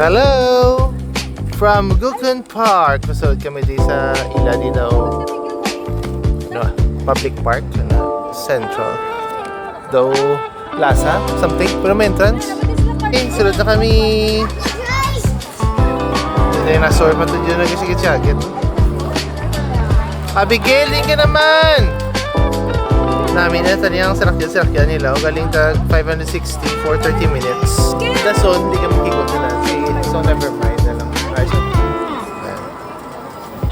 Hello! From Gukun Park. Masod kami di sa Ilani daw. Public Park. Central. Daw Plaza. Something. Pero may entrance. Okay, sunod na kami. Dinosaur pa ito dyan. Nagsigit-sigit. Abigail, din ka naman! Namin na taniyang sarakyan nila. Galing tag 560 for 30 minutes. Dason, hindi ka makikot na natin. So never mind na lang.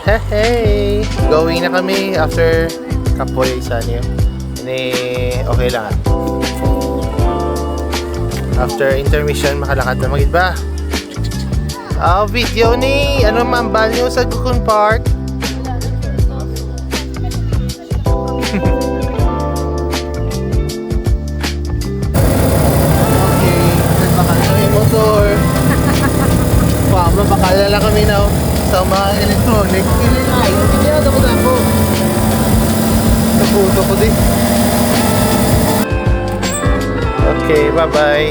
Hey! Going na kami after kapoy isa niyo. Okay lang. After intermission, makalakad na magid ba? Video ni ano mambal niyo sa Gukun Park. Motor. Mabakala lang kami na sa mga electronic. Ay, hindi ako dako. Naputo ko din. Okay, bye-bye.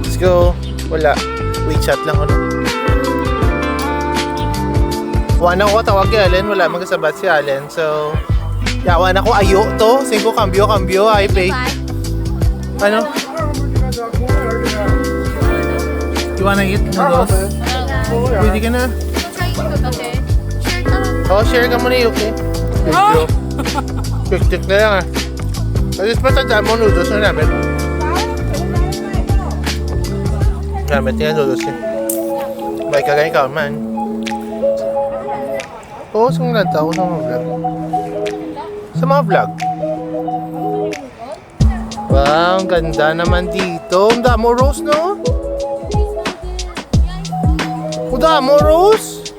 Let's go. Wala. WeChat lang ano. Wala ko tawag kay Allen. Wala magkasabat si Allen. So, yawan ako ayo to. 5 cambio, I pay. Ano? You wanna eat noodles? Pwede ka na. Okay. Share ka muna yung okay. Video. Quick-tick na lang At least patandaan mo noodles na namin. Gamit niya noodles eh. May kagay ka man. Oo, sumulad ako sa mga vlog. Sa mga vlog. Wow, ang ganda naman dito. Ang damo rose, no? Damo rose?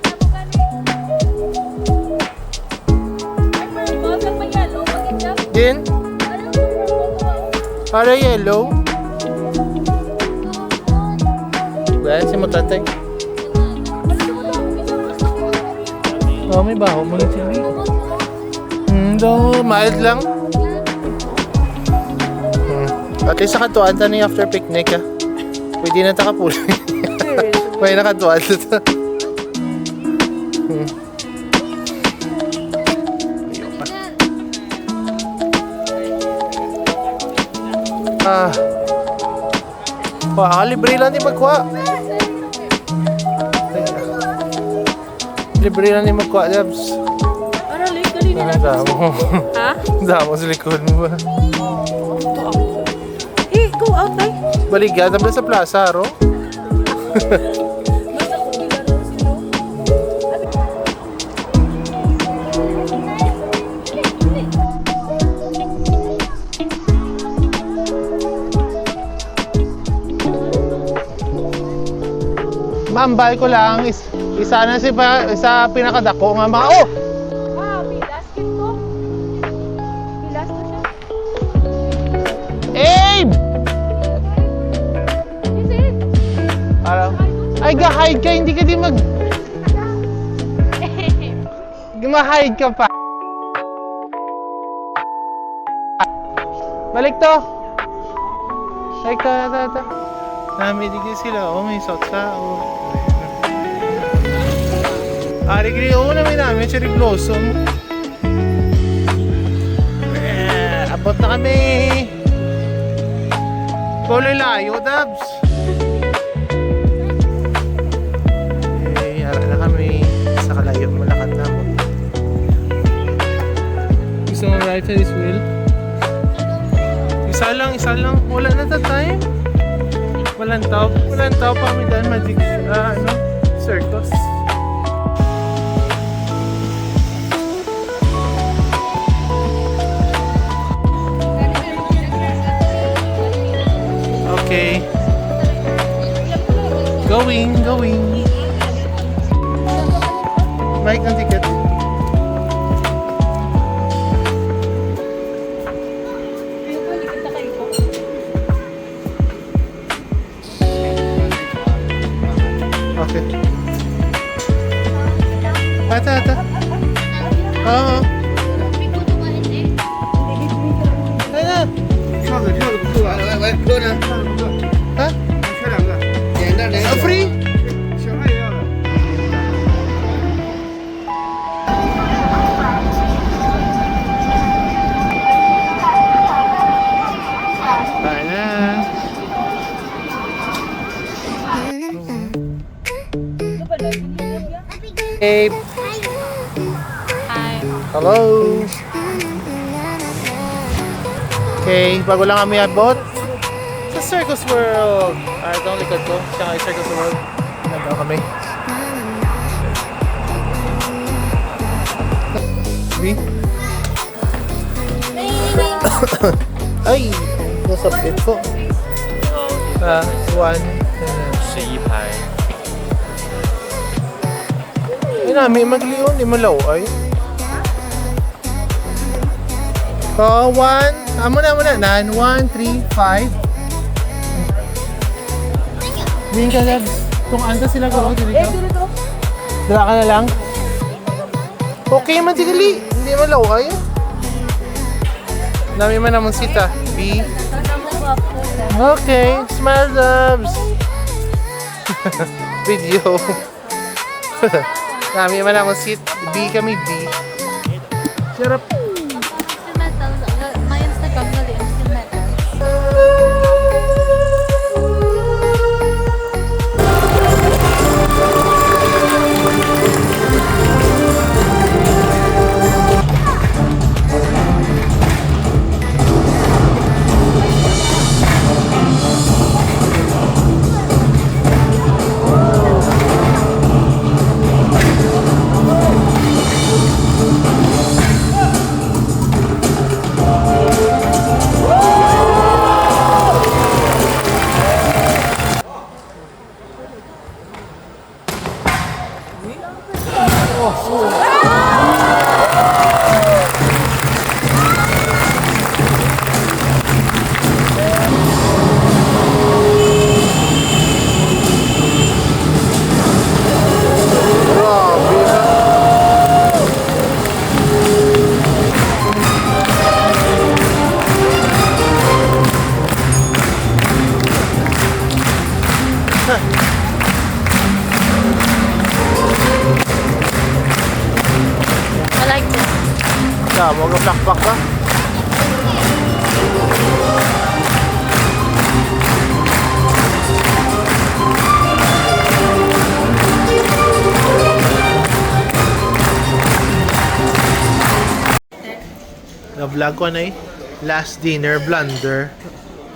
Din? Para yellow? Well, si matatay. Oh, may baho mo yung chili. Mild lang. At least nakatuan ta na after picnic ha. Pwede na takapulay. May nakatuan ito. Libre lang din magkuha. Libre lang din magkuha, Labs. Ano, late kanina na. Damo. Ha? Damo sa likod mo ba? Go out, ay. Baligyan, naman sa plaza, ro? Mambal ko lang, isa na isa pinakadako nga mga, oh! Wow, bilas kit ko. Bilas na siya. Abe! Is it? Parang, ay ga-hide ka, hindi ka din ma-hide ka pa. Balik to! Balik to, ito. Namiligay sila, may sotsa, Arigri, namin, cherry blossom. Abot na kami. Tuloy layo, Dabs. Ara na kami. Sa kalayo, malakad na mo. Gusto mo ride sa this wheel? Isa lang. Wala na ta time. Walang tao pa kami dahil magic, circus. Okay. Going. Mike ang ticket. Okay. Ata. Oo. Ay na. 跳的不错，来，过来， Ha? 切两个，点的。 Free Babe, Hi. hello. Okay, bago lang kami abot sa Circus World. Ito ang likod ko. Siya nga yung Circus World. Nandun kami. See? Ay! Nasa bed ko. One. 11排， Ay namin, magliyon. Di malaw ay. One. Muna. Nan. 1, 3, 5. Min ka lang. Kung anta sila ko, dili ka. Dala ka na lang. Okay man, tigali. Hindi malaw ay. Nami man naman sita. B. Okay, smile loves. Video. Nami man naman sit. B kami, B. Sarap. Instrumental. My Instagram na di instrumental. Grabe na. I like this. Tama, mag-plakpak ka. Na-vlog ko na last dinner blunder.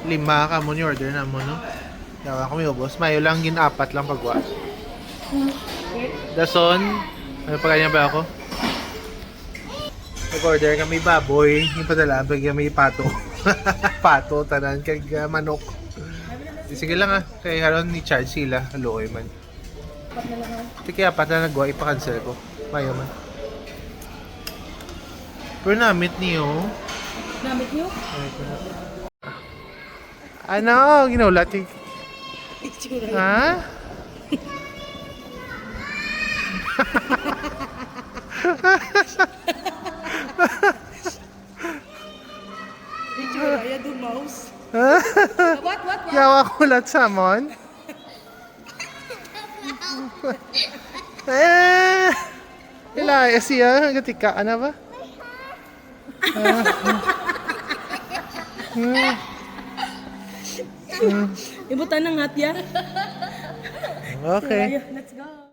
5 ka mo ni order na mo, no? Yawa kami ubos. Mayo lang, gin-4 lang pagwa. Dason, ano pa kanya ba ako? Nag-order kami baboy, yung padala, bigyan kami pato. Pato, tanan, kag manok. Sige lang kay haron ni charge sila, haluoy man. Kaya apat na nagwa, ipa-cancel ko. Mayo man. Pero namit niyo. Namit niyo? Ano? Ginaulat yung... Ha? Kaya do mouse. What? Yawa ko ulat samon. Ila, siya, gatika, ano ba? Ibutan ng hatya. Okay. Let's go.